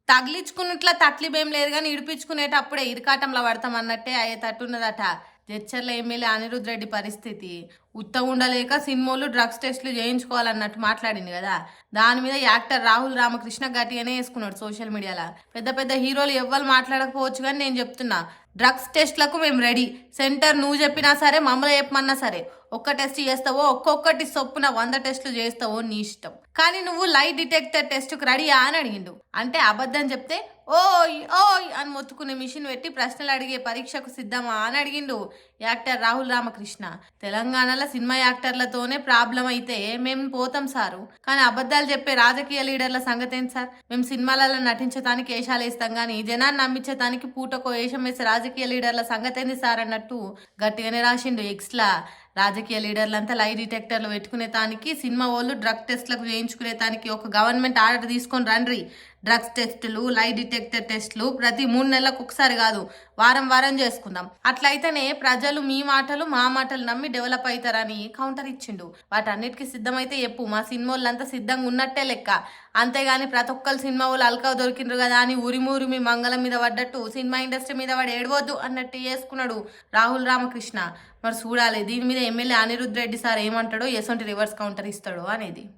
తగిలించుకున్నట్ల తక్లీఫ్ లేదు గాని ఇడిపించుకునేటప్పుడే ఇరకాటంలో పడతాం అన్నట్టే అయ్యేటట్టున్నదట జడ్చర్ల ఎమ్మెల్యే అనిరుద్ రెడ్డి పరిస్థితి. ఉండలేక సినిమాలు డ్రగ్స్ టెస్టులు చేయించుకోవాలన్నట్టు మాట్లాడింది కదా, దాని మీద యాక్టర్ రాహుల్ రామకృష్ణ గట్టిగానే వేసుకున్నాడు సోషల్ మీడియాలో. పెద్ద పెద్ద హీరోలు ఎవ్వరు మాట్లాడకపోవచ్చు కానీ నేను చెప్తున్నా, డ్రగ్స్ టెస్ట్లకు మేము రెడీ. సెంటర్ నువ్వు చెప్పినా సరే, మమ్మల్ని చెప్పమన్నా సరే. ఒక్క టెస్ట్ చేస్తావో, ఒక్కొక్కటి చొప్పున 100 టెస్టులు చేస్తావో నీ ఇష్టం. కానీ నువ్వు లై డిటెక్టర్ టెస్ట్కు రెడీయా అని అడిగిండు. అంటే అబద్ధం చెప్తే ఓయ్ ఓయ్ అని మొత్తుకునే మిషన్ పెట్టి ప్రశ్నలు అడిగే పరీక్షకు సిద్ధమా అని అడిగిండు యాక్టర్ రాహుల్ రామకృష్ణ. తెలంగాణలో సినిమా యాక్టర్లతోనే ప్రాబ్లం అయితే మేము పోతాం సారు, కానీ అబద్ధాలు చెప్పే రాజకీయ లీడర్ల సంగతి ఏంటి సార్? మేము సినిమాలలో నటించడానికి వేషాలు వేస్తాం కానీ జనాన్ని నమ్మించడానికి పూటకో వేషం వేసే రాజకీయ లీడర్ల సంగతి ఏంది సార్ అన్నట్టు గట్టిగానే రాసిండు ఎక్స్లా. రాజకీయ లీడర్లంతా లై డిటెక్టర్లు పెట్టుకునే తానికి, సినిమా వాళ్ళు డ్రగ్ టెస్ట్లకు చేయించుకునే తానికి ఒక గవర్నమెంట్ ఆర్డర్ తీసుకొని రండ్రి. డ్రగ్స్ టెస్టులు, లై డిటెక్టర్ టెస్టులు ప్రతి 3 నెలలకు ఒకసారి కాదు, వారం వారం చేసుకుందాం. అట్లయితేనే ప్రజలు మీ మాటలు మా మాటలు నమ్మి డెవలప్ అవుతారని కౌంటర్ ఇచ్చిండు. వాటన్నిటికీ సిద్ధమైతే చెప్పు, మా సినిమా వాళ్ళంతా సిద్ధంగా ఉన్నట్టే లెక్క. అంతేగాని ప్రతి ఒక్కరు సినిమా వాళ్ళు అల్కా దొరికిండ్రు కదా అని ఉరిమూరి మంగళం మీద పడ్డట్టు సినిమా ఇండస్ట్రీ మీద వాడు ఏడవద్దు అన్నట్టు చేసుకున్నాడు రాహుల్ రామకృష్ణ. మరి చూడాలి దీని మీద ఎమ్మెల్యే అనిరుద్ రెడ్డి సార్ ఏమంటాడో, ఎసొంటి రివర్స్ కౌంటర్ ఇస్తాడో అనేది.